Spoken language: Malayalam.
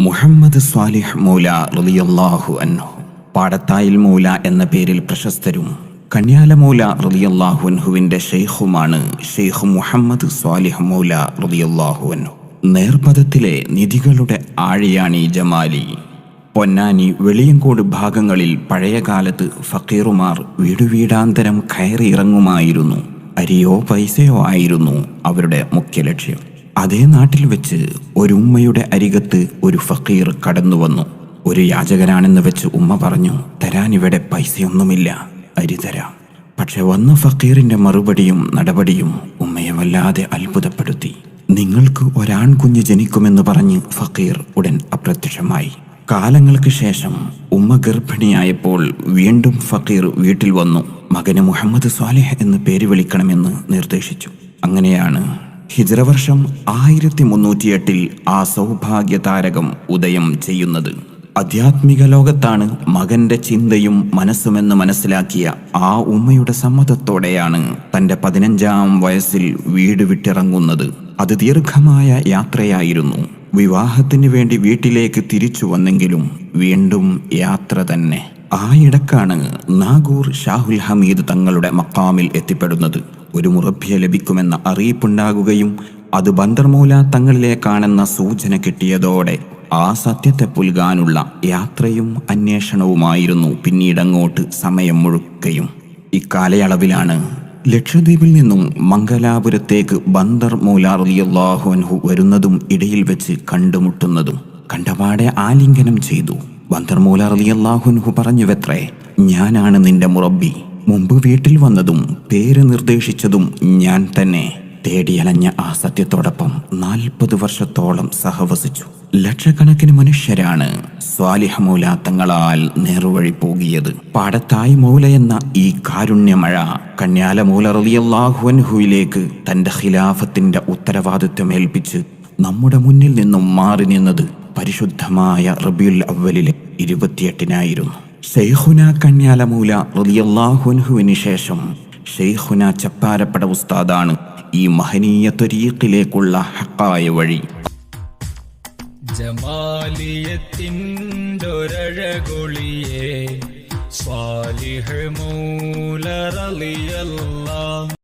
മുഹമ്മദ് സ്വാലിഹ് മൗല റളിയല്ലാഹു അൻഹു പാടത്തായിൽ മൗല എന്ന പേരിൽ പ്രശസ്തരും കന്യാല മൗല റളിയല്ലാഹു അൻഹുവിൻ്റെ ഷെയ്ഖുമാണ് ഷെയ്ഖ് മുഹമ്മദ് സ്വാലിഹ് മൗല റളിയല്ലാഹു അൻഹു. നേർപഥത്തിലെ നിധികളുടെ ആഴിയാണി ജമാലി. പൊന്നാനി, വെളിയങ്കോട് ഭാഗങ്ങളിൽ പഴയകാലത്ത് ഫക്കീറുമാർ വീടുവീടാന്തരം കയറിയിറങ്ങുമായിരുന്നു. അരിയോ പൈസയോ ആയിരുന്നു അവരുടെ മുഖ്യ ലക്ഷ്യം. അതേ നാട്ടിൽ വെച്ച് ഒരു ഉമ്മയുടെ അരികത്ത് ഒരു ഫക്കീർ കടന്നു വന്നു. ഒരു യാചകനാണെന്ന് വെച്ച് ഉമ്മ പറഞ്ഞു, തരാനിവിടെ പൈസയൊന്നുമില്ല, അരി തരാം. പക്ഷെ വന്ന ഫക്കീറിന്റെ മറുപടിയും നടപടിയും ഉമ്മയെ വല്ലാതെ അത്ഭുതപ്പെടുത്തി. നിങ്ങൾക്ക് ഒരാൺകുഞ്ഞ് ജനിക്കുമെന്ന് പറഞ്ഞ് ഫക്കീർ ഉടൻ അപ്രത്യക്ഷമായി. കാലങ്ങൾക്ക് ശേഷം ഉമ്മ ഗർഭിണിയായപ്പോൾ വീണ്ടും ഫക്കീർ വീട്ടിൽ വന്നു. മകന് മുഹമ്മദ് സ്വാലിഹ് എന്ന് പേര് വിളിക്കണമെന്ന് നിർദ്ദേശിച്ചു. അങ്ങനെയാണ് ഹിജ്റ വർഷം 1308 ആ സൗഭാഗ്യ താരകം ഉദയം ചെയ്യുന്നത്. ആധ്യാത്മിക ലോകത്താണ് മകന്റെ ചിന്തയും മനസ്സുമെന്ന് മനസ്സിലാക്കിയ ആ ഉമ്മയുടെ സമ്മതത്തോടെയാണ് തൻ്റെ 15-ാം വയസ്സിൽ വീട് വിട്ടിറങ്ങുന്നത്. അത് ദീർഘമായ യാത്രയായിരുന്നു. വിവാഹത്തിന് വേണ്ടി വീട്ടിലേക്ക് തിരിച്ചു വന്നെങ്കിലും വീണ്ടും യാത്ര തന്നെ. ആയിടക്കാണ് നാഗൂർ ഷാഹുൽ ഹമീദ് തങ്ങളുടെ മക്കാമിൽ എത്തിപ്പെടുന്നത്. ഒരു മുറബ്ബിയെ ലഭിക്കുമെന്ന അറിയിപ്പുണ്ടാകുകയും അത് ബന്ദർമൗല തങ്ങളിലേക്കാണെന്ന സൂചന കിട്ടിയതോടെ ആ സത്യത്തെ പുൽകാനുള്ള യാത്രയും അന്വേഷണവുമായിരുന്നു പിന്നീടങ്ങോട്ട് സമയം മുഴുക്കയും. ഇക്കാലയളവിലാണ് ലക്ഷദ്വീപിൽ നിന്നും മംഗലാപുരത്തേക്ക് ബന്ദർമൗല റളിയല്ലാഹു അൻഹു വരുന്നതും ഇടയിൽ വെച്ച് കണ്ടുമുട്ടുന്നതും. കണ്ടപാടെ ആലിംഗനം ചെയ്തു. ബന്ദർമൗല റളിയല്ലാഹു അൻഹു പറഞ്ഞുവെത്രേ, ഞാനാണ് നിന്റെ മുറബ്ബി. മുമ്പ് വീട്ടിൽ വന്നതും പേര് നിർദ്ദേശിച്ചതും ഞാൻ തന്നെ. തേടിയലഞ്ഞ ആ സത്യത്തോടൊപ്പം 40 വർഷത്തോളം സഹവസിച്ചു. ലക്ഷക്കണക്കിന് മനുഷ്യരാണ് സ്വാലിഹ് മൗല തങ്ങളാൽ നേർവഴി പോകിയത്. പാടത്തായി മൗല എന്ന ഈ കാരുണ്യമഴ കന്യാല മൗല റളിയല്ലാഹു അൻഹുവിലേക്ക് തൻ്റെ ഖിലാഫത്തിന്റെ ഉത്തരവാദിത്വം ഏൽപ്പിച്ച് നമ്മുടെ മുന്നിൽ നിന്നും മാറി നിന്നത് പരിശുദ്ധമായ റബീഉൽ അവ്വലിലെ 28-നായിരുന്നു. ഷെയ്ഖുന കന്യാല മൗല റളിയല്ലാഹു അൻഹുവിന് ശേഷം ഷെയ്ഖുന ചപ്പാരപ്പട ഉസ്താദാണ് ഈ മഹനീയ ത്വരീഖിലേക്കുള്ള ഹക്കായ വഴി. ജമാലിയത്തിൻ്റൊരഴകൊളിയേ സ്വാലിഹ് മൗല റളിയല്ലാഹു